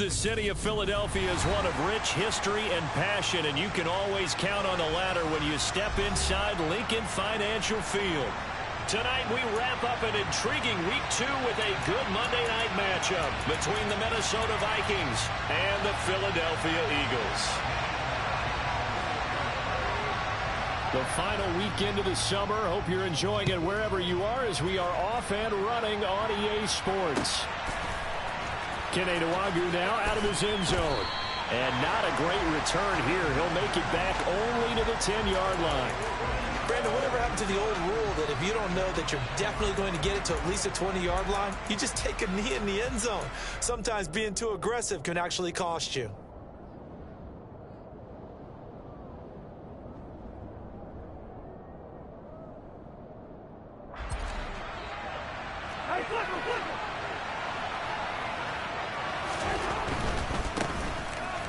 The city of Philadelphia is one of rich history and passion, and you can always count on the latter when you step inside Lincoln Financial Field. Tonight we wrap up an intriguing Week 2 with a good Monday night matchup between the Minnesota Vikings and the Philadelphia Eagles. The final weekend of the summer. Hope you're enjoying it wherever you are as we are off and running on EA Sports. Kene Nwagu now out of his end zone. And not a great return here. He'll make it back only to the 10-yard line. Brandon, whatever happened to the old rule that if you don't know that you're definitely going to get it to at least a 20-yard line, you just take a knee in the end zone. Sometimes being too aggressive can actually cost you.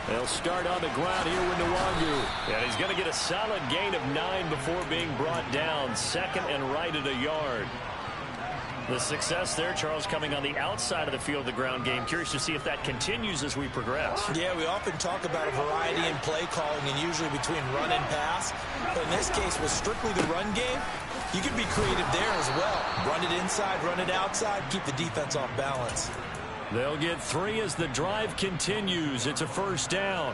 They'll start on the ground here with Nwagu. And he's going to get a solid gain of 9 before being brought down. Second and right at a yard. The success there, Charles, coming on the outside of the field, the ground game. Curious to see if that continues as we progress. Yeah, we often talk about a variety in play calling and usually between run and pass. But in this case, with strictly the run game, you can be creative there as well. Run it inside, run it outside, keep the defense off balance. They'll get 3 as the drive continues. It's a first down.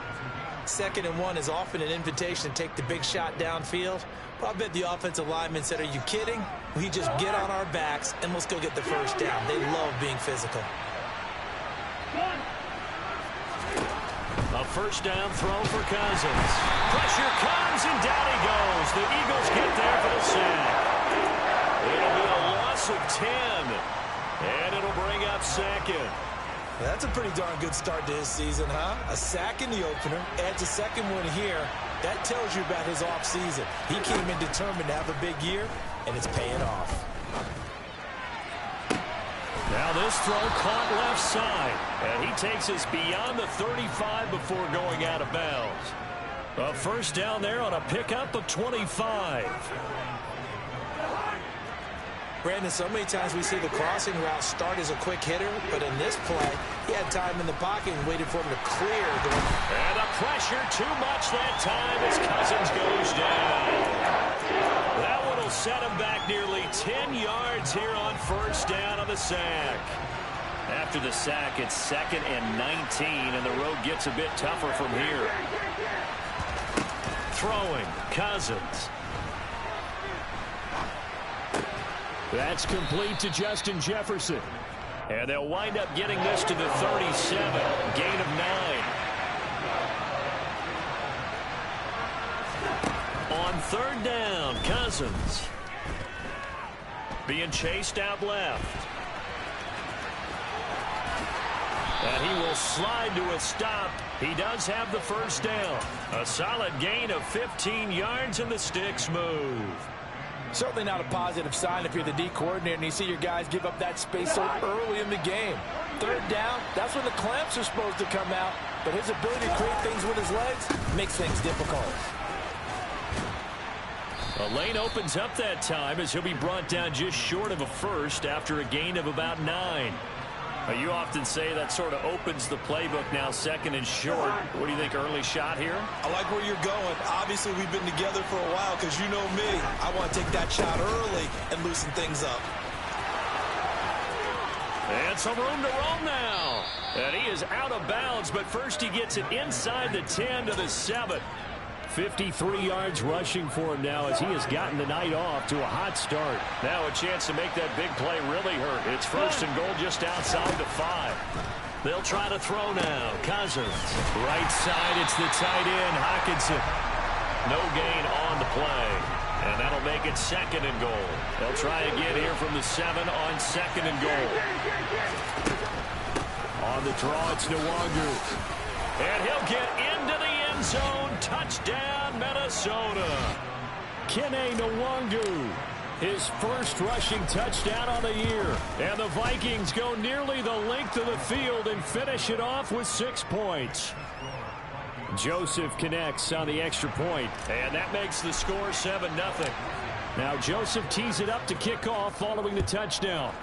2nd and 1 is often an invitation to take the big shot downfield. But I bet the offensive lineman said, are you kidding? We just get on our backs and let's go get the first down. They love being physical. A first down throw for Cousins. Pressure comes and down he goes. The Eagles get there for the sack. It'll be a loss of 10. And it'll bring up 2nd. That's a pretty darn good start to his season, huh? A sack in the opener, adds a second one here. That tells you about his offseason. He came in determined to have a big year, and it's paying off. Now this throw caught left side. And he takes us beyond the 35 before going out of bounds. A first down there on a pickup of 25. Brandon, so many times we see the crossing route start as a quick hitter, but in this play, he had time in the pocket and waited for him to clear. And the pressure too much that time as Cousins goes down. That one will set him back nearly 10 yards here on first down on the sack. After the sack, it's 2nd and 19, and the road gets a bit tougher from here. Throwing, Cousins. That's complete to Justin Jefferson. And they'll wind up getting this to the 37. Gain of 9. On 3rd down, Cousins. Being chased out left. And he will slide to a stop. He does have the first down. A solid gain of 15 yards, and the sticks move. Certainly not a positive sign if you're the D coordinator and you see your guys give up that space so early in the game. 3rd down, that's when the clamps are supposed to come out. But his ability to create things with his legs makes things difficult. A lane opens up that time as he'll be brought down just short of a first after a gain of about 9. You often say that sort of opens the playbook now, 2nd and short. What do you think, early shot here? I like where you're going. Obviously, we've been together for a while because you know me. I want to take that shot early and loosen things up. And some room to roam now. And he is out of bounds, but first he gets it inside the 10 to the 7. 53 yards rushing for him now as he has gotten the night off to a hot start. Now a chance to make that big play really hurt. It's 1st and goal just outside the 5. They'll try to throw now. Cousins. Right side, it's the tight end, Hockenson. No gain on the play. And that'll make it 2nd and goal. They'll try again here from the 7 on 2nd and goal. On the draw, it's Nwagu. And he'll get into the end zone. Touchdown, Minnesota. Kene Nwagu, his first rushing touchdown on the year. And the Vikings go nearly the length of the field and finish it off with 6 points. Joseph connects on the extra point, and that makes the score 7-0. Now Joseph tees it up to kick off following the touchdown.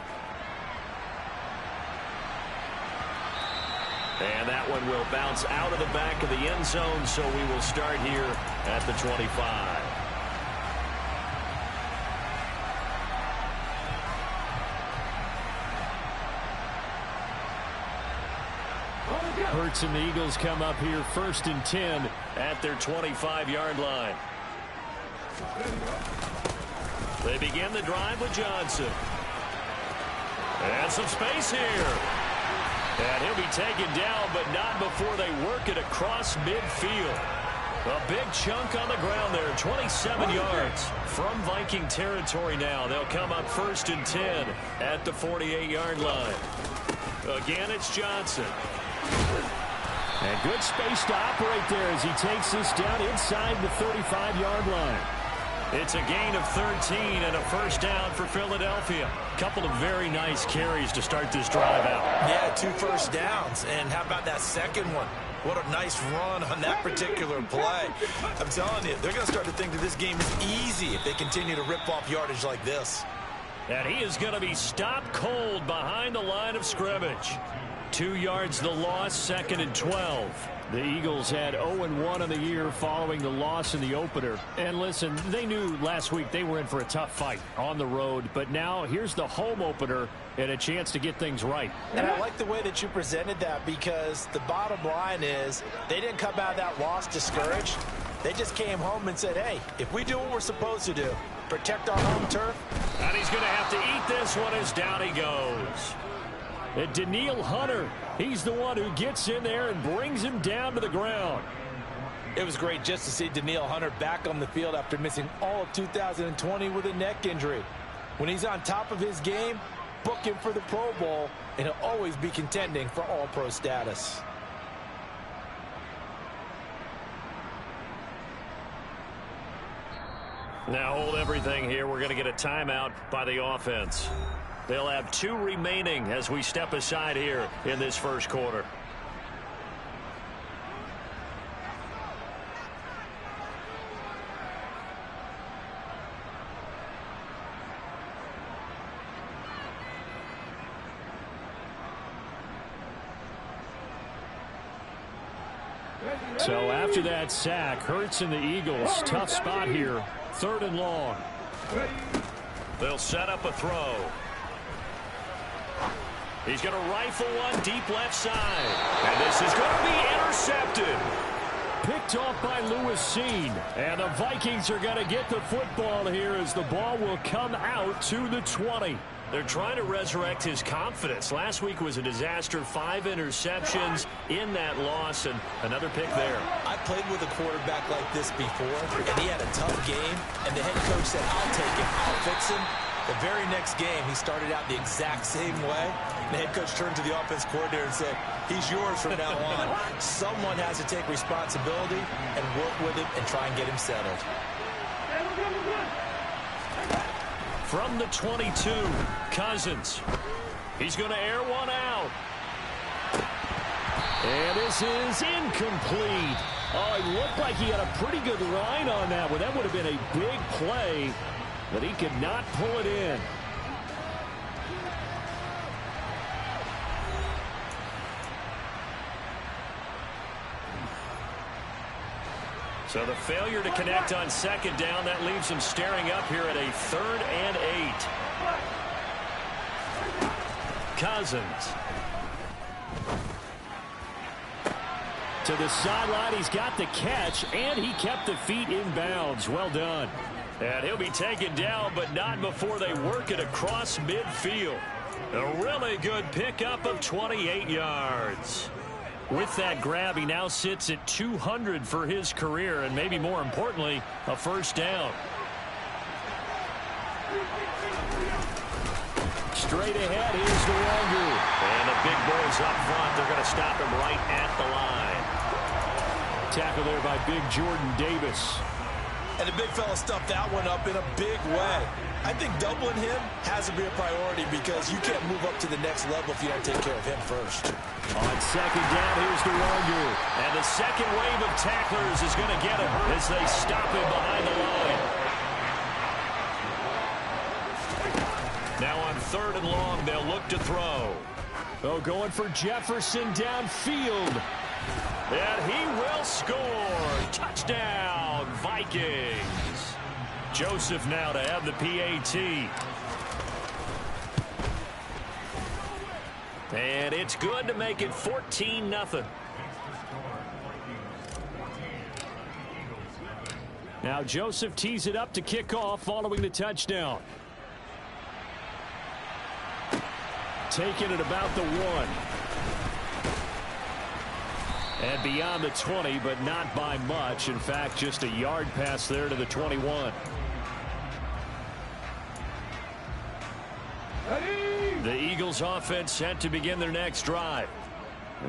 And that one will bounce out of the back of the end zone, so we will start here at the 25. Hurts and the Eagles come up here 1st and 10 at their 25-yard line. They begin the drive with Johnson. And some space here. And he'll be taken down, but not before they work it across midfield. A big chunk on the ground there, 27 yards from Viking territory now. They'll come up 1st and 10 at the 48-yard line. Again, it's Johnson. And good space to operate there as he takes this down inside the 35-yard line. It's a gain of 13 and a first down for Philadelphia. Couple of very nice carries to start this drive out. Yeah, 2 first downs. And how about that second one? What a nice run on that particular play. I'm telling you, they're going to start to think that this game is easy if they continue to rip off yardage like this. And he is going to be stopped cold behind the line of scrimmage. 2 yards the loss, 2nd and 12. The Eagles had 0-1 on the year following the loss in the opener. And listen, they knew last week they were in for a tough fight on the road. But now here's the home opener and a chance to get things right. And I like the way that you presented that, because the bottom line is they didn't come out of that loss discouraged. They just came home and said, hey, if we do what we're supposed to do, protect our home turf. And he's going to have to eat this one as down he goes. And Danielle Hunter, he's the one who gets in there and brings him down to the ground. It was great just to see Danielle Hunter back on the field after missing all of 2020 with a neck injury. When he's on top of his game, book him for the Pro Bowl, and he'll always be contending for All-Pro status. Now hold everything here. We're going to get a timeout by the offense. They'll have 2 remaining as we step aside here in this first quarter. So after that sack, Hurts and the Eagles, tough spot here, 3rd and long. They'll set up a throw. He's going to rifle one deep left side. And this is going to be intercepted. Picked off by Lewis Seen. And the Vikings are going to get the football here as the ball will come out to the 20. They're trying to resurrect his confidence. Last week was a disaster. 5 interceptions in that loss, and another pick there. I played with a quarterback like this before, and he had a tough game, and the head coach said, I'll take him, I'll fix him. The very next game, he started out the exact same way. The head coach turned to the offense coordinator and said, he's yours from now on. Someone has to take responsibility and work with him and try and get him settled. From the 22, Cousins. He's going to air one out. And this is incomplete. Oh, it looked like he had a pretty good line on that one. That would have been a big play, but he could not pull it in. So the failure to connect on 2nd down, that leaves him staring up here at a 3rd and 8. Cousins. To the sideline, he's got the catch, and he kept the feet in bounds. Well done. And he'll be taken down, but not before they work it across midfield. A really good pickup of 28 yards. With that grab, he now sits at 200 for his career, and maybe more importantly, a first down. Straight ahead, here's the Longu. And the big boys up front, they're going to stop him right at the line. Tackle there by big Jordan Davis. And the big fella stuffed that one up in a big way. I think doubling him has to be a priority, because you can't move up to the next level if you don't take care of him first. On 2nd down, here's the Longu. And the second wave of tacklers is going to get him as they stop him behind the line. Now on 3rd and long, they'll look to throw. Oh, going for Jefferson downfield. And he will score. Touchdown, Vikings. Joseph now to have the PAT. And it's good to make it 14-0. Now Joseph tees it up to kick off following the touchdown. Taking it about the 1. And beyond the 20, but not by much. In fact, just a yard pass there to the 21. The Eagles offense set to begin their next drive.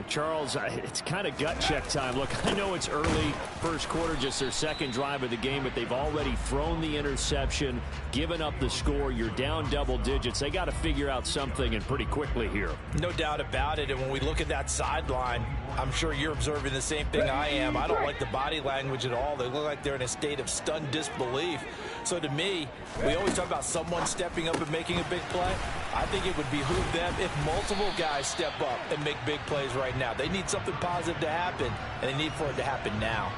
Charles, it's kind of gut check time. Look, I know it's early, first quarter, just their second drive of the game, but they've already thrown the interception, given up the score. You're down double digits. They got to figure out something, and pretty quickly here. No doubt about it. And when we look at that sideline, I'm sure you're observing the same thing I am. I don't like the body language at all. They look like they're in a state of stunned disbelief. So to me, we always talk about someone stepping up and making a big play. I think it would behoove them if multiple guys step up and make big plays right now. They need something positive to happen, and they need for it to happen now.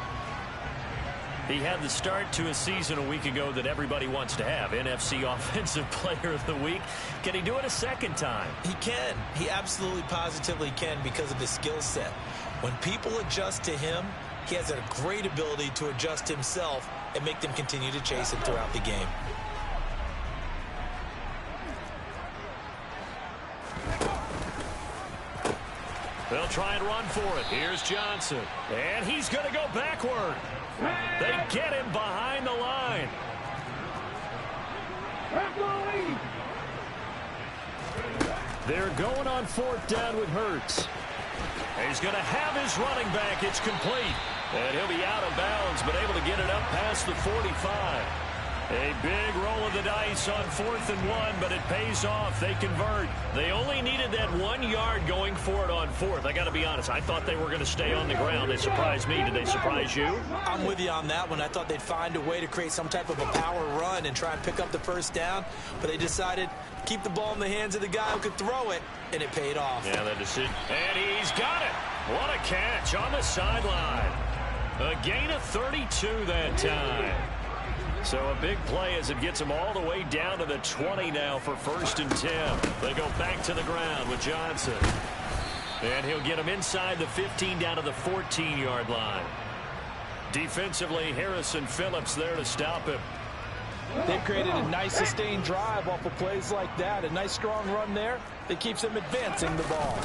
He had the start to a season a week ago that everybody wants to have. NFC Offensive Player of the Week. Can he do it a second time? He can. He absolutely positively can because of his skill set. When people adjust to him, he has a great ability to adjust himself and make them continue to chase him throughout the game. They'll try and run for it. Here's Johnson. And he's going to go backward. They get him behind the line. They're going on 4th down with Hurts. He's going to have his running back. It's complete. And he'll be out of bounds, but able to get it up past the 45. A big roll of the dice on 4th and 1, but it pays off. They convert. They only needed that 1 yard going for it on 4th. I got to be honest. I thought they were going to stay on the ground. They surprised me. Did they surprise you? I'm with you on that one. I thought they'd find a way to create some type of a power run and try and pick up the first down, but they decided keep the ball in the hands of the guy who could throw it, and it paid off. Yeah, that decision. And he's got it. What a catch on the sideline. A gain of 32 that time. So a big play as it gets them all the way down to the 20 now for 1st and 10. They go back to the ground with Johnson. And he'll get them inside the 15 down to the 14-yard line. Defensively, Harrison Phillips there to stop him. They've created a nice sustained drive off of plays like that. A nice strong run there that keeps them advancing the ball.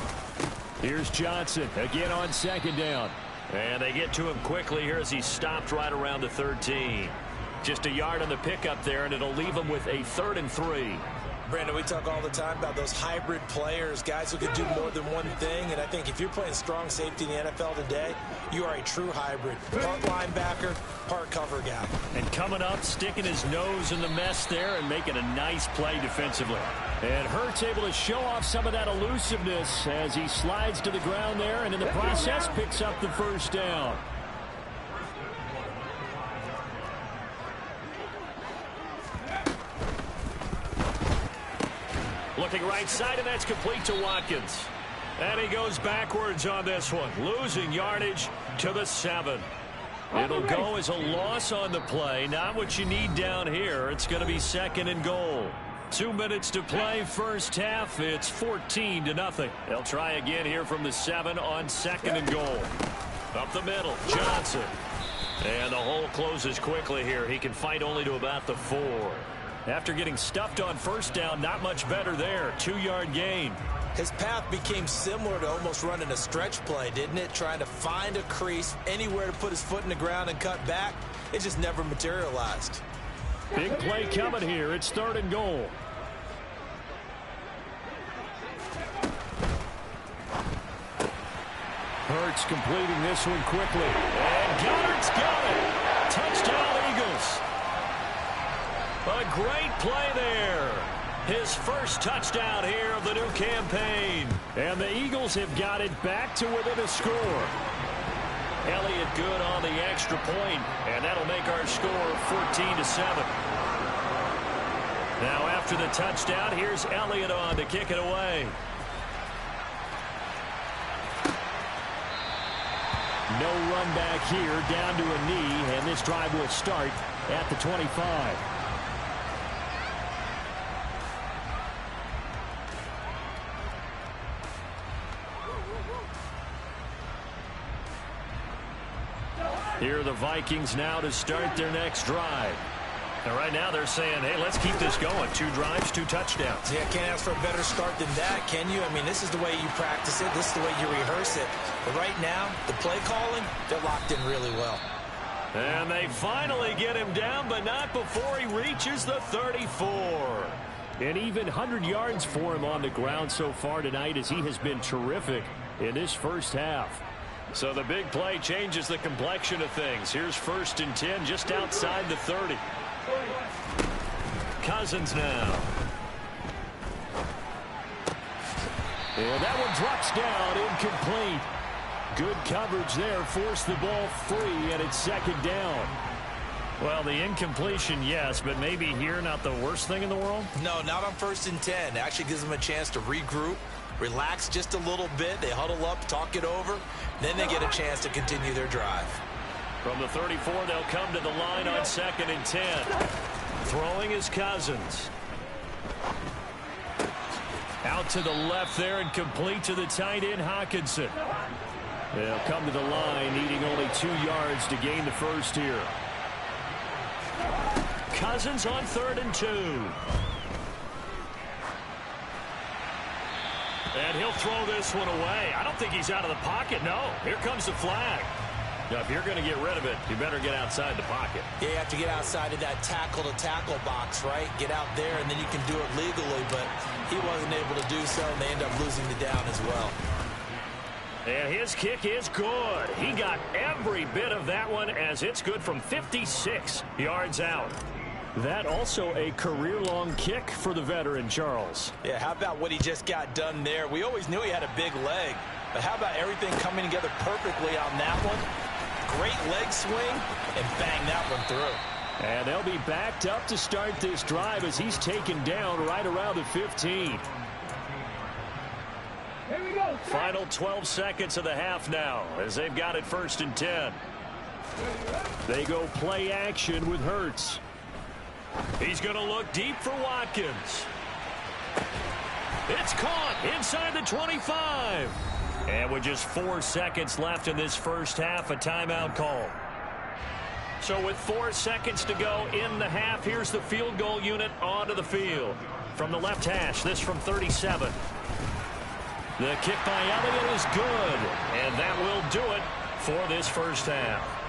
Here's Johnson again on 2nd down. And they get to him quickly here as he's stopped right around the 13. Just a yard on the pickup there, and it'll leave them with a 3rd and 3. Brandon, we talk all the time about those hybrid players, guys who can do more than one thing. And I think if you're playing strong safety in the NFL today, you are a true hybrid. Part linebacker, part cover guy. And coming up, sticking his nose in the mess there and making a nice play defensively. And Hurts able to show off some of that elusiveness as he slides to the ground there, and in the process picks up the 1st down. Looking right side, and that's complete to Watkins. And he goes backwards on this one, losing yardage to the 7. It'll go as a loss on the play. Not what you need down here. It's going to be 2nd and goal. 2 minutes to play, first half. It's 14-0. They'll try again here from the 7 on 2nd and goal. Up the middle, Johnson. And the hole closes quickly here. He can fight only to about the 4. After getting stuffed on 1st down, not much better there. 2-yard gain. His path became similar to almost running a stretch play, didn't it? Trying to find a crease, anywhere to put his foot in the ground and cut back. It just never materialized. Big play coming here. It's 3rd and goal. Hurts completing this one quickly. And Goddard's got it. Touchdown, Eagles. A great play there. His first touchdown here of the new campaign. And the Eagles have got it back to within a score. Elliott good on the extra point, and that'll make our score 14-7. Now after the touchdown, here's Elliott on to kick it away. No run back here, down to a knee, and this drive will start at the 25. Here are the Vikings now to start their next drive. And right now they're saying, hey, let's keep this going. 2 drives, 2 touchdowns. Yeah, can't ask for a better start than that, can you? I mean, this is the way you practice it. This is the way you rehearse it. But right now, the play calling, they're locked in really well. And they finally get him down, but not before he reaches the 34. And even 100 yards for him on the ground so far tonight, as he has been terrific in this first half. So the big play changes the complexion of things. Here's 1st and 10 just outside the 30. Cousins now. And that one drops down, incomplete. Good coverage there, forced the ball free, and it's 2nd down. Well, the incompletion, yes, but maybe here not the worst thing in the world? No, not on 1st and 10. It actually gives them a chance to regroup, relax just a little bit. They huddle up, talk it over. Then they get a chance to continue their drive. From the 34, they'll come to the line on 2nd and 10. Throwing is Cousins. Out to the left there and complete to the tight end, Hockenson. They'll come to the line, needing only 2 yards to gain the first here. Cousins on 3rd and 2. And he'll throw this one away. I don't think he's out of the pocket. No, here comes the flag. Now, if you're going to get rid of it, you better get outside the pocket. Yeah, you have to get outside of that tackle-to-tackle box, right? Get out there, and then you can do it legally. But he wasn't able to do so, and they end up losing the down as well. And his kick is good. He got every bit of that one, as it's good from 56 yards out. That also a career-long kick for the veteran, Charles. Yeah, how about what he just got done there? We always knew he had a big leg, but how about everything coming together perfectly on that one? Great leg swing, and bang that one through. And they'll be backed up to start this drive as he's taken down right around the 15. Here we go. Final 12 seconds of the half now, as they've got it 1st and 10. They go play action with Hurts. He's going to look deep for Watkins. It's caught inside the 25. And with just 4 seconds left in this first half, a timeout call. So with 4 seconds to go in the half, here's the field goal unit onto the field. From the left hash, this from 37. The kick by Elliott is good, and that will do it for this first half.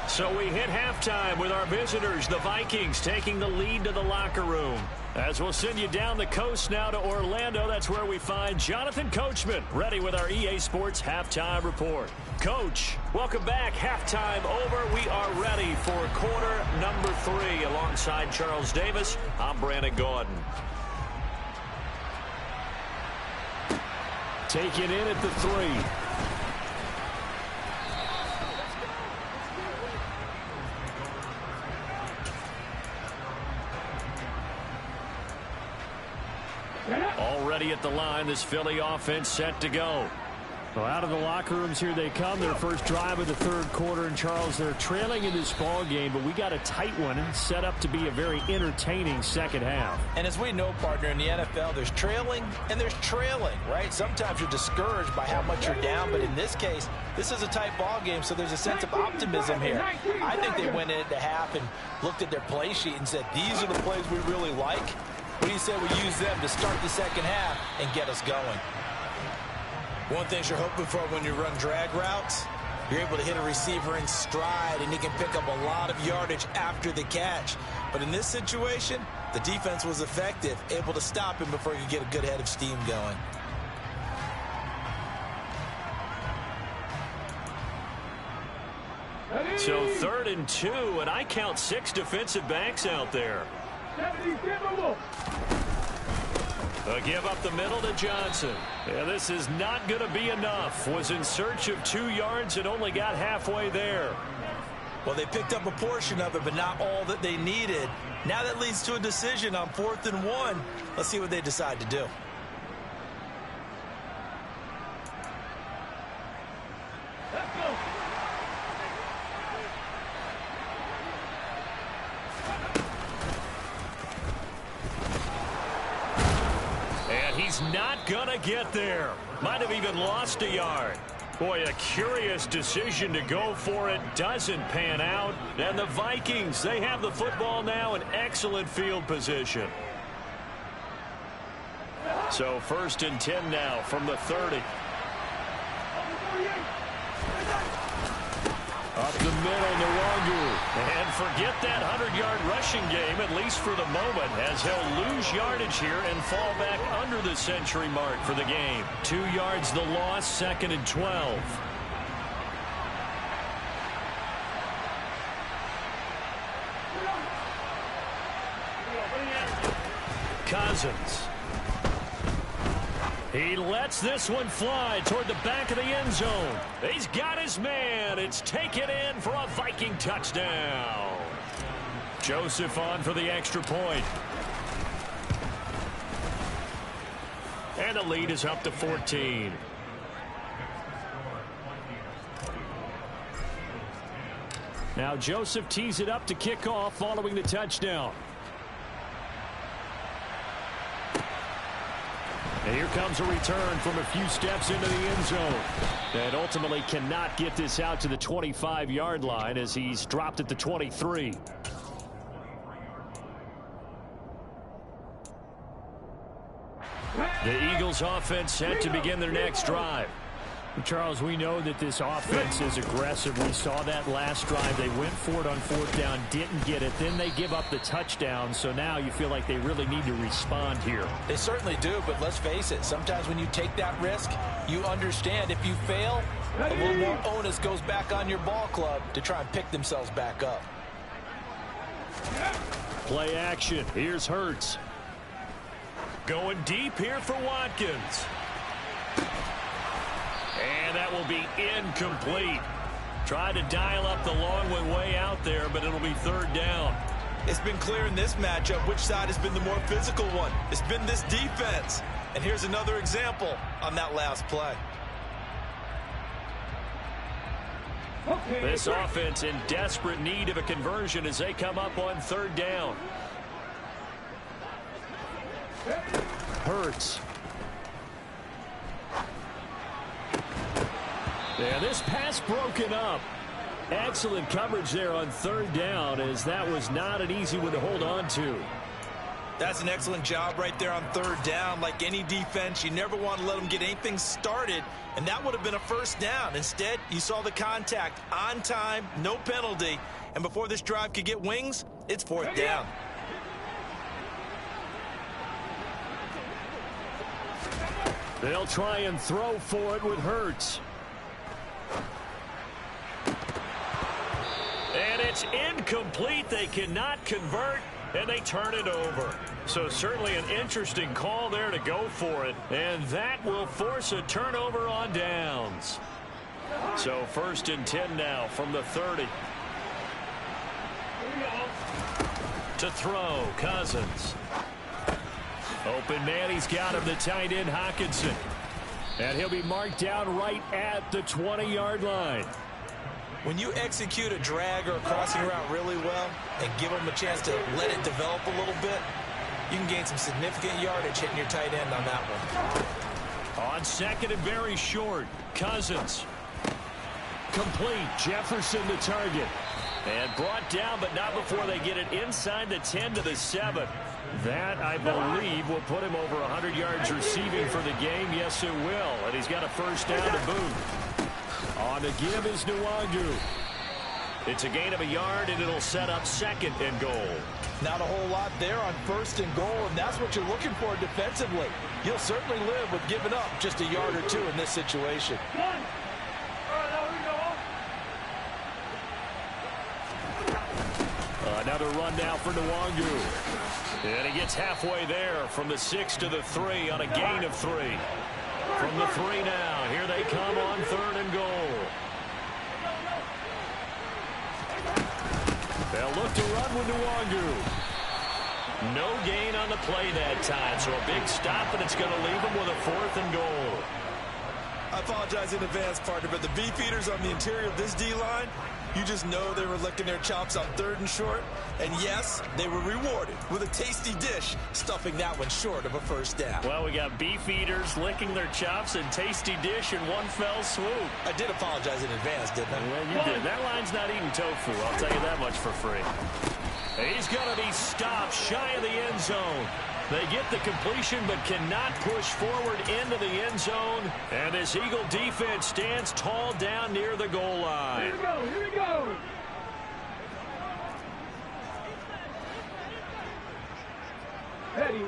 So we hit halftime with our visitors, the Vikings, taking the lead to the locker room. As we'll send you down the coast now to Orlando, that's where we find Jonathan Coachman, ready with our EA Sports Halftime Report. Coach, welcome back. Halftime over. We are ready for quarter number 3. Alongside Charles Davis, I'm Brandon Gordon. Taken in at the 3. Already at the line, this Philly offense set to go. Well, out of the locker rooms here they come. Their first drive of the 3rd quarter. And, Charles, they're trailing in this ball game, but we got a tight one set up to be a very entertaining second half. And as we know, partner, in the NFL, there's trailing and there's trailing, right? Sometimes you're discouraged by how much you're down, but in this case, this is a tight ball game, so there's a sense of optimism here. I think they went into half and looked at their play sheet and said, these are the plays we really like. What do you say we use them to start the second half and get us going? One thing you're hoping for when you run drag routes, you're able to hit a receiver in stride, and he can pick up a lot of yardage after the catch. But in this situation, the defense was effective, able to stop him before he could get a good head of steam going. So 3rd and 2, and I count 6 defensive backs out there. A give up the middle to Johnson. Yeah, this is not going to be enough. Was in search of 2 yards and only got halfway there. Well, they picked up a portion of it, but not all that they needed. Now that leads to a decision on 4th and 1. Let's see what they decide to do. Let's go. He's not going to get there. Might have even lost a yard. Boy, a curious decision to go for it. Doesn't pan out. And the Vikings, they have the football now in excellent field position. So 1st and 10 now from the 30. Up the middle, Nwangu. And forget that 100-yard rushing game, at least for the moment, as he'll lose yardage here and fall back under the century mark for the game. 2 yards the loss, 2nd and 12. Cousins. He lets this one fly toward the back of the end zone. He's got his man. It's taken in for a Viking touchdown. Joseph on for the extra point. And the lead is up to 14. Now Joseph tees it up to kick off following the touchdown. And here comes a return from a few steps into the end zone. And ultimately cannot get this out to the 25-yard line as he's dropped at the 23. The Eagles offense set to begin their next drive. Charles, we know that this offense is aggressive. We saw that last drive. They went for it on 4th down, didn't get it. Then they give up the touchdown. So now you feel like they really need to respond here. They certainly do, but let's face it. Sometimes when you take that risk, you understand if you fail, a little more onus goes back on your ball club to try and pick themselves back up. Play action. Here's Hurts. Going deep here for Watkins. And that will be incomplete. Tried to dial up the long way out there, but it'll be 3rd down. It's been clear in this matchup which side has been the more physical one. It's been this defense. And here's another example on that last play. This offense in desperate need of a conversion as they come up on 3rd down. Hurts. Yeah, this pass broken up. Excellent coverage there on 3rd down, as that was not an easy one to hold on to. That's an excellent job right there on 3rd down. Like any defense, you never want to let them get anything started, and that would have been a 1st down. Instead, you saw the contact on time, no penalty, and before this drive could get wings, it's 4th down. They'll try and throw for it with Hurts. And it's incomplete. They cannot convert, and they turn it over. So certainly an interesting call there to go for it, and that will force a turnover on downs. So 1st and 10 now from the 30. To throw, Cousins. Open man, he's got him, the tight end, Hockenson. And he'll be marked down right at the 20-yard line. When you execute a drag or a crossing route really well and give them a chance to let it develop a little bit, you can gain some significant yardage hitting your tight end on that one. On 2nd and very short, Cousins. Complete, Jefferson the target. And brought down, but not before they get it inside the 10 to the 7. That, I believe, will put him over 100 yards receiving for the game. Yes, it will. And he's got a 1st down to boot. On the give is Nwangu. It's a gain of a yard, and it'll set up 2nd and goal. Not a whole lot there on 1st and goal, and that's what you're looking for defensively. You'll certainly live with giving up just a yard or 2 in this situation. Another run now for Nwangu. And he gets halfway there from the 6 to the 3 on a gain of 3. From the 3 now, here they come on 3rd and goal. They'll look to run with Nwangu. No gain on the play that time, so a big stop, and it's going to leave them with a 4th and goal. I apologize in advance, partner, but the beef eaters on the interior of this D-line, you just know they were licking their chops on 3rd and short. And yes, they were rewarded with a tasty dish, stuffing that one short of a first down. Well, we got beef eaters licking their chops and tasty dish in one fell swoop. I did apologize in advance, didn't I? Well, you did. That line's not eating tofu. I'll tell you that much for free. He's going to be stopped shy of the end zone. They get the completion but cannot push forward into the end zone. And this Eagle defense stands tall down near the goal line. Here we go, here we go.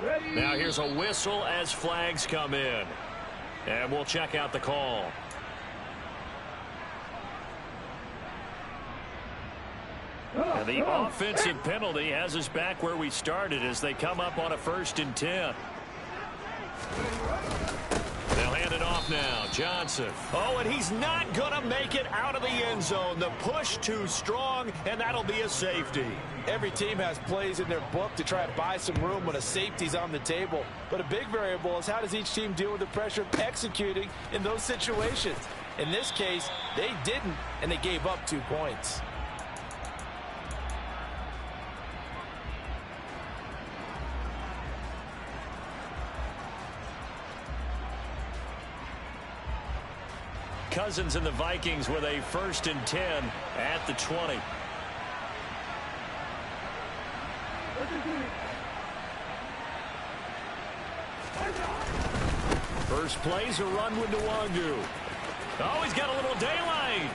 Ready. Now here's a whistle as flags come in. And we'll check out the call. And the offensive penalty has us back where we started as they come up on a 1st and 10. They'll hand it off now. Johnson. Oh, and he's not going to make it out of the end zone. The push too strong, and that'll be a safety. Every team has plays in their book to try to buy some room when a safety's on the table. But a big variable is how does each team deal with the pressure of executing in those situations. In this case, they didn't, and they gave up 2 points. Cousins and the Vikings with a 1st and 10 at the 20. First play's a run with Nwangu. Oh, he's got a little daylight.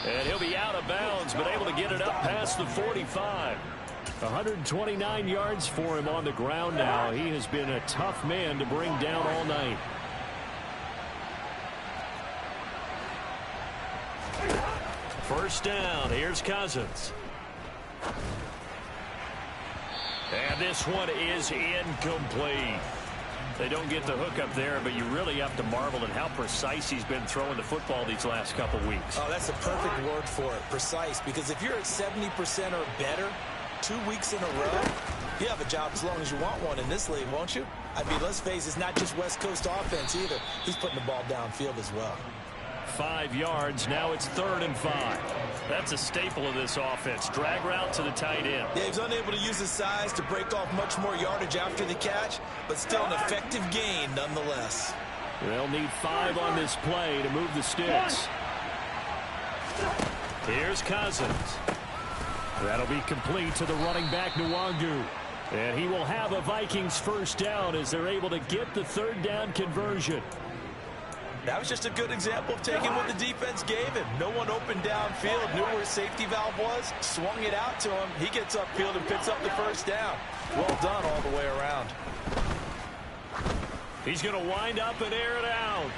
And he'll be out of bounds, but able to get it up past the 45. 129 yards for him on the ground now. He has been a tough man to bring down all night. First down, here's Cousins. And this one is incomplete. They don't get the hook up there, but you really have to marvel at how precise he's been throwing the football these last couple weeks. Oh, that's the perfect word for it, precise. Because if you're at 70% or better 2 weeks in a row, you have a job as long as you want one in this league, won't you? I mean, let's face it, it's not just West Coast offense either. He's putting the ball downfield as well. 5 yards. Now it's 3rd and 5. That's a staple of this offense. Drag route to the tight end. Yeah, he's unable to use his size to break off much more yardage after the catch, but still an effective gain nonetheless. They'll need 5 on this play to move the sticks. Here's Cousins. That'll be complete to the running back, Nwangu. And he will have a Vikings first down as they're able to get the 3rd down conversion. That was just a good example of taking what the defense gave him. No one open downfield, knew where his safety valve was, swung it out to him. He gets upfield and picks up the first down. Well done all the way around. He's going to wind up and air it out.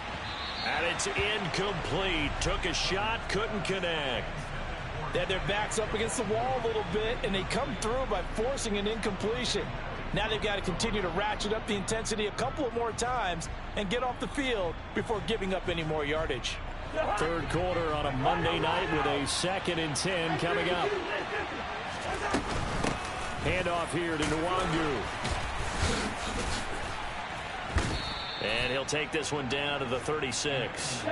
And it's incomplete. Took a shot, couldn't connect. They had their backs up against the wall a little bit, and they come through by forcing an incompletion. Now they've got to continue to ratchet up the intensity a couple of more times and get off the field before giving up any more yardage. 3rd quarter on a Monday night with a 2nd and 10 coming up. Handoff here to Nwangu. And he'll take this one down to the 36.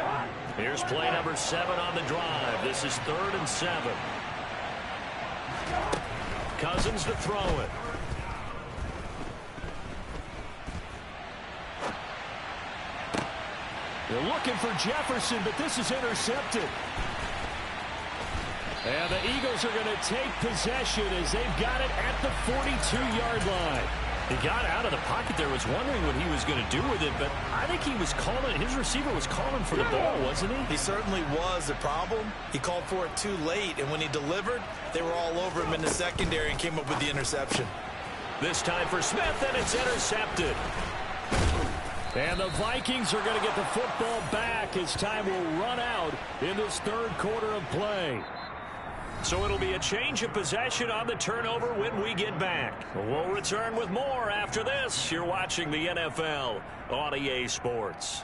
Here's play number 7 on the drive. This is 3rd and 7. Cousins to throw it. They're looking for Jefferson, but this is intercepted. And the Eagles are going to take possession as they've got it at the 42-yard line. He got out of the pocket there, was wondering what he was going to do with it, but I think he was calling, his receiver was calling for the ball, wasn't he? He certainly was. The problem, he called for it too late, and when he delivered, they were all over him in the secondary and came up with the interception. This time for Smith, and it's intercepted. And the Vikings are going to get the football back as time will run out in this 3rd quarter of play. So it'll be a change of possession on the turnover when we get back. We'll return with more after this. You're watching the NFL on EA Sports.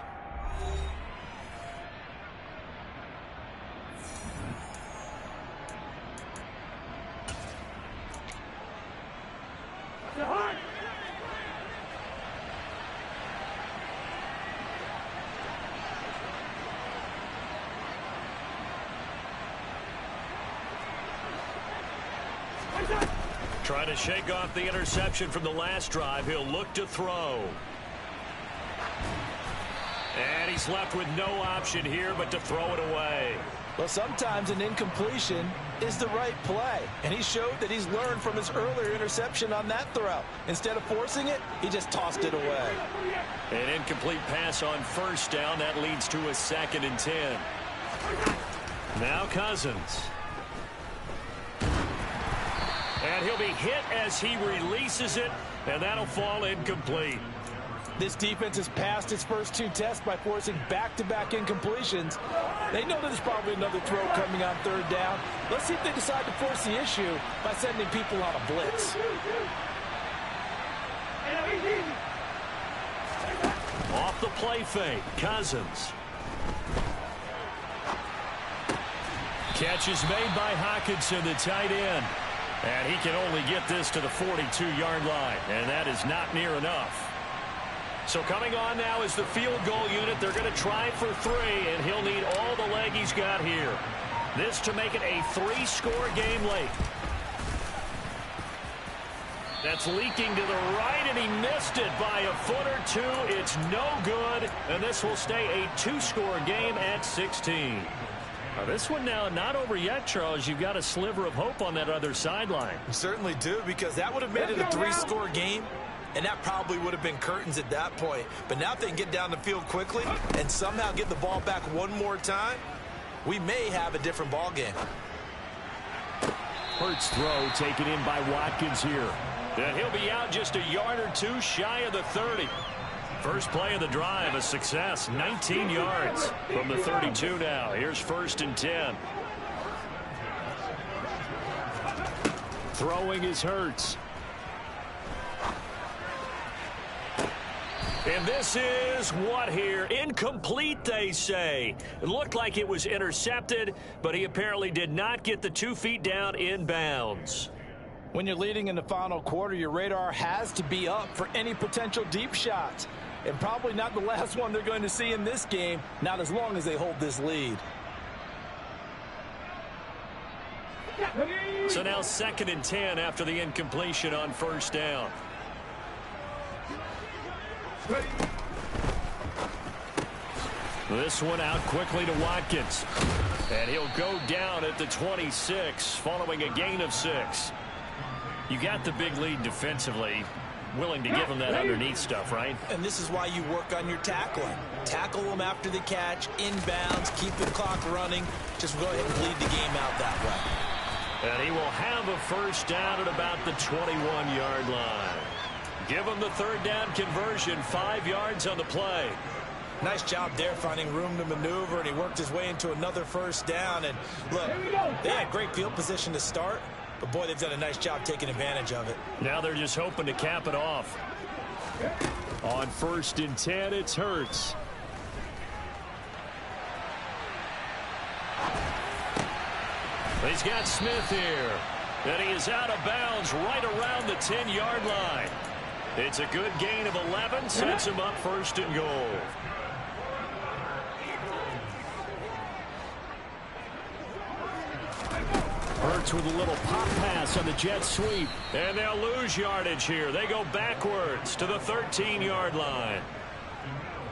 Trying to shake off the interception from the last drive. He'll look to throw. And he's left with no option here but to throw it away. Well, sometimes an incompletion is the right play, and he showed that he's learned from his earlier interception on that throw. Instead of forcing it, he just tossed it away. An incomplete pass on first down. That leads to a 2nd and 10. Now Cousins. And he'll be hit as he releases it, and that'll fall incomplete. This defense has passed its first 2 tests by forcing back-to-back incompletions. They know there's probably another throw coming on 3rd down. Let's see if they decide to force the issue by sending people on a blitz. Off the play fake, Cousins. Catch is made by Hockenson, the tight end. And he can only get this to the 42-yard line, and that is not near enough. So coming on now is the field goal unit. They're going to try for 3, and he'll need all the leg he's got here. This to make it a 3-score game late. That's leaking to the right, and he missed it by a foot or 2. It's no good, and this will stay a 2-score game at 16. Now this one now not over yet, Charles. You've got a sliver of hope on that other sideline. You certainly do, because that would have made it a 3-score game. And that probably would have been curtains at that point. But now if they can get down the field quickly and somehow get the ball back one more time, we may have a different ball game. Hurts throw taken in by Watkins here. And he'll be out just a yard or 2 shy of the 30. First play of the drive, a success. 19 yards from the 32 now. Here's 1st and 10. Throwing is Hurts. And this is what here? Incomplete, they say. It looked like it was intercepted, but he apparently did not get the 2 feet down in bounds. When you're leading in the final quarter, your radar has to be up for any potential deep shots. And probably not the last one they're going to see in this game, not as long as they hold this lead. So now 2nd and 10 after the incompletion on 1st down. This one out quickly to Watkins. And he'll go down at the 26 following a gain of 6. You got the big lead defensively. Willing to give him that underneath stuff, right? And this is why you work on your tackling. Tackle them after the catch, inbounds, keep the clock running. Just go ahead and bleed the game out that way. And he will have a 1st down at about the 21-yard line. Give him the 3rd down conversion, 5 yards on the play. Nice job there finding room to maneuver, and he worked his way into another 1st down. And look, they had great field position to start, but boy, they've done a nice job taking advantage of it. Now they're just hoping to cap it off. On 1st and 10, it's Hurts. He's got Smith here. And he is out of bounds right around the 10-yard line. It's a good gain of 11, sets him up 1st and goal. Hurts with a little pop pass on the jet sweep. And they'll lose yardage here. They go backwards to the 13-yard line.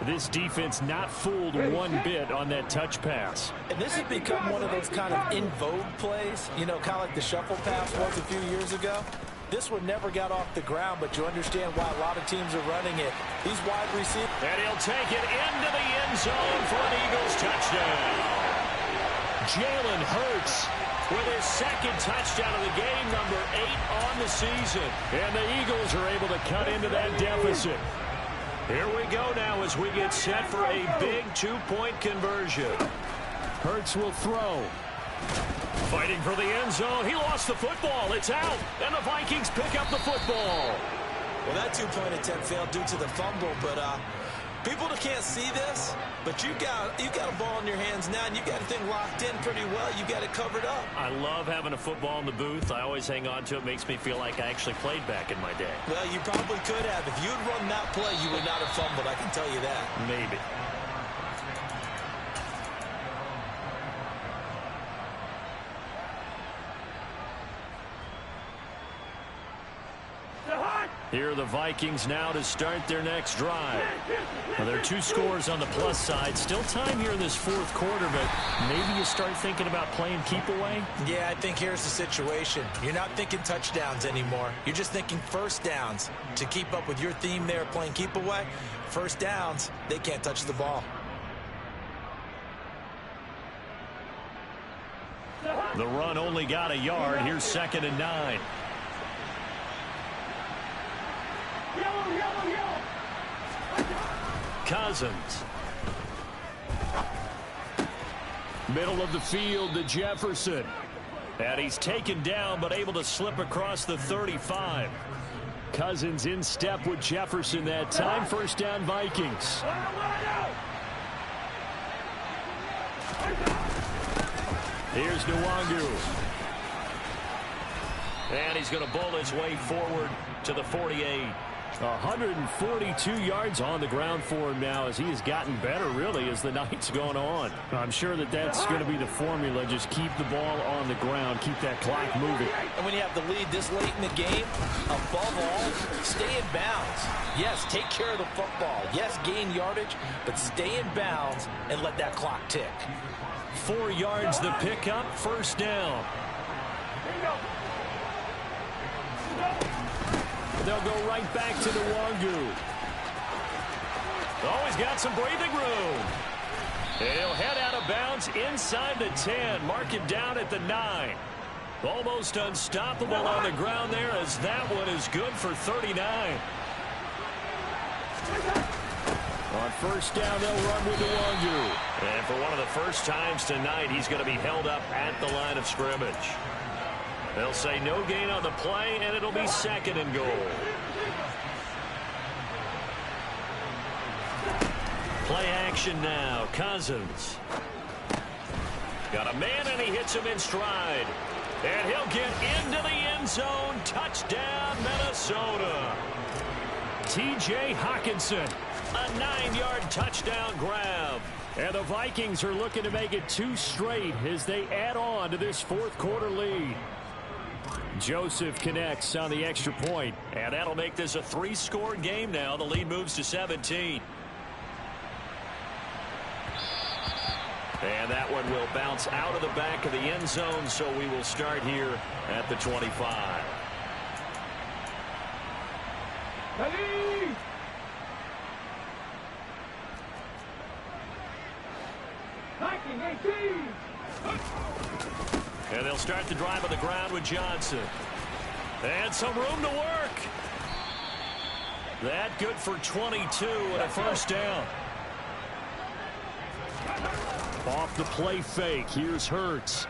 This defense not fooled one bit on that touch pass. And this has become one of those kind of in vogue plays, you know, kind of like the shuffle pass was a few years ago. This one never got off the ground, but you understand why a lot of teams are running it. These wide receivers. And he'll take it into the end zone for an Eagles touchdown. Jalen Hurts with his 2nd touchdown of the game, number 8 on the season. And the Eagles are able to cut into that deficit. Here we go now as we get set for a big 2-point conversion. Hurts will throw. Fighting for the end zone. He lost the football. It's out. And the Vikings pick up the football. Well, that 2-point attempt failed due to the fumble, but people can't see this, but you got a ball in your hands now, and you got a thing locked in pretty well. You got it covered up. I love having a football in the booth. I always hang on to it. Makes me feel like I actually played back in my day. Well, you probably could have. If you had run that play, you would not have fumbled. I can tell you that. Maybe. Here are the Vikings now to start their next drive. Well, there are 2 scores on the plus side. Still time here in this fourth quarter, but maybe you start thinking about playing keep away? Yeah, I think here's the situation. You're not thinking touchdowns anymore. You're just thinking first downs. To keep up with your theme there, playing keep away, first downs, they can't touch the ball. The run only got a yard. Here's 2nd and 9. Cousins. Middle of the field to Jefferson. And he's taken down but able to slip across the 35. Cousins in step with Jefferson that time. First down, Vikings. Here's Nwangu. And he's going to bowl his way forward to the 48. 142 yards on the ground for him now as he has gotten better, really, as the night's gone on. I'm sure that that's going to be the formula. Just keep the ball on the ground, keep that clock moving. And when you have the lead this late in the game, above all, stay in bounds. Yes, take care of the football. Yes, gain yardage, but stay in bounds and let that clock tick. 4 yards the pickup, first down. They'll go right back to the Nwangu. Oh, he's got some breathing room. He'll head out of bounds inside the 10. Mark it down at the 9. Almost unstoppable on the ground there as that one is good for 39. On first down, they'll run with the Nwangu. And for one of the first times tonight, he's going to be held up at the line of scrimmage. They'll say no gain on the play, and it'll be 2nd and goal. Play action now. Cousins. Got a man, and he hits him in stride. And he'll get into the end zone. Touchdown, Minnesota. T.J. Hockenson. A 9-yard touchdown grab. And the Vikings are looking to make it 2 straight as they add on to this fourth quarter lead. Joseph connects on the extra point, and that'll make this a 3-score game now. The lead moves to 17. And that one will bounce out of the back of the end zone, so we will start here at the 25. And they'll start the drive on the ground with Johnson. And some room to work. That good for 22 and a first down. Off the play fake. Here's Hurts.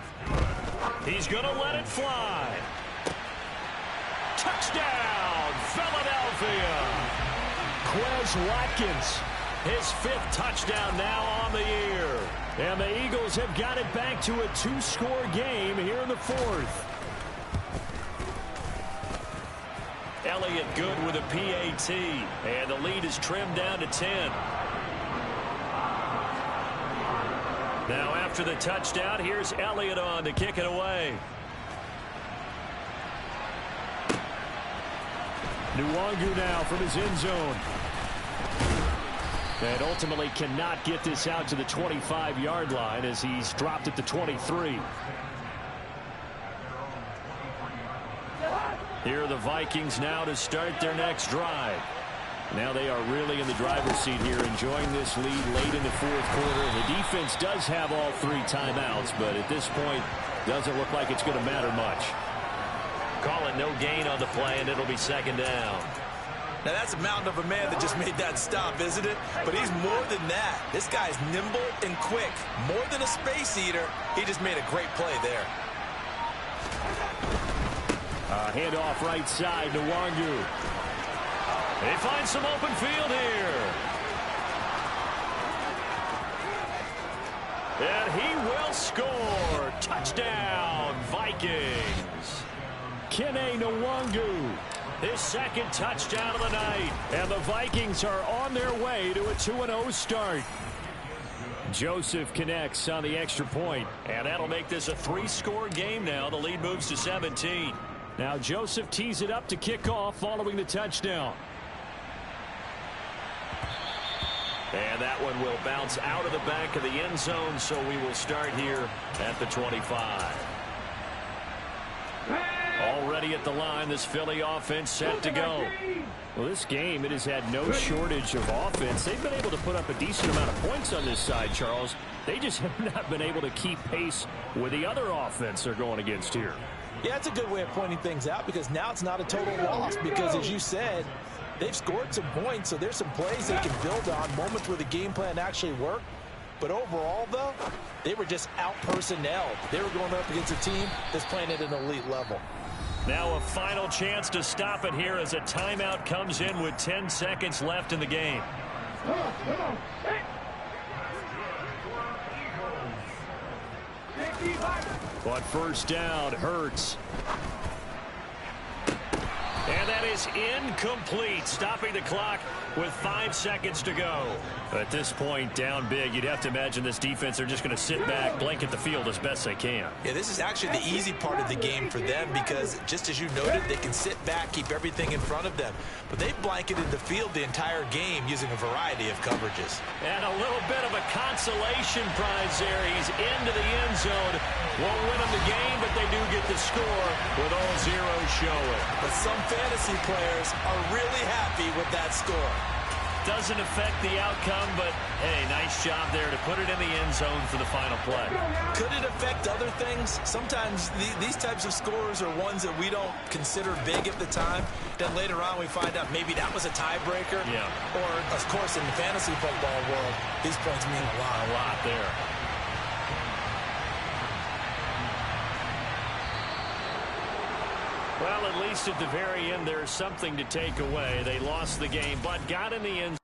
He's going to let it fly. Touchdown, Philadelphia. Quez Watkins. His 5th touchdown now on the year. And the Eagles have got it back to a 2-score game here in the 4th. Elliott good with a PAT. And the lead is trimmed down to 10. Now after the touchdown, here's Elliott on to kick it away. Nwangu now from his end zone. And ultimately cannot get this out to the 25-yard line as he's dropped at the 23. Here are the Vikings now to start their next drive. Now they are really in the driver's seat here, enjoying this lead late in the fourth quarter. The defense does have all 3 timeouts, but at this point, doesn't look like it's going to matter much. Call it no gain on the play, and it'll be 2nd down. Now, that's a mountain of a man that just made that stop, isn't it? But he's more than that. This guy's nimble and quick. More than a space eater, he just made a great play there. Handoff right side to Nwangu. They find some open field here. And he will score. Touchdown, Vikings. Kene Nwangu. His 2nd touchdown of the night. And the Vikings are on their way to a 2-0 start. Joseph connects on the extra point. And that'll make this a 3-score game now. The lead moves to 17. Now Joseph tees it up to kick off following the touchdown. And that one will bounce out of the back of the end zone, so we will start here at the 25. Already at the line, this Philly offense set to go. Well, this game, it has had no shortage of offense. They've been able to put up a decent amount of points on this side, Charles. They just have not been able to keep pace with the other offense they're going against here. Yeah, it's a good way of pointing things out because now it's not a total loss because, as you said, they've scored some points, so there's some plays they can build on, moments where the game plan actually worked. But overall, though, they were just out-personnelled. They were going up against a team that's playing at an elite level. Now a final chance to stop it here as a timeout comes in with 10 seconds left in the game. But first down, Hurts. And that is incomplete, stopping the clock with 5 seconds to go. At this point, down big, you'd have to imagine this defense are just going to sit back, blanket the field as best they can. Yeah, this is actually the easy part of the game for them because, just as you noted, they can sit back, keep everything in front of them. But they've blanketed the field the entire game using a variety of coverages. And a little bit of a consolation prize there. He's into the end zone. Won't win them the game, but they do get the score with all zeros showing. But some fantasy players are really happy with that score. Doesn't affect the outcome, but, hey, nice job there to put it in the end zone for the final play. Could it affect other things? Sometimes these types of scores are ones that we don't consider big at the time. Then later on we find out maybe that was a tiebreaker. Yeah. Or, of course, in the fantasy football world, these points mean a lot. A lot there. Well, at least at the very end, there's something to take away. They lost the game, but got in the end.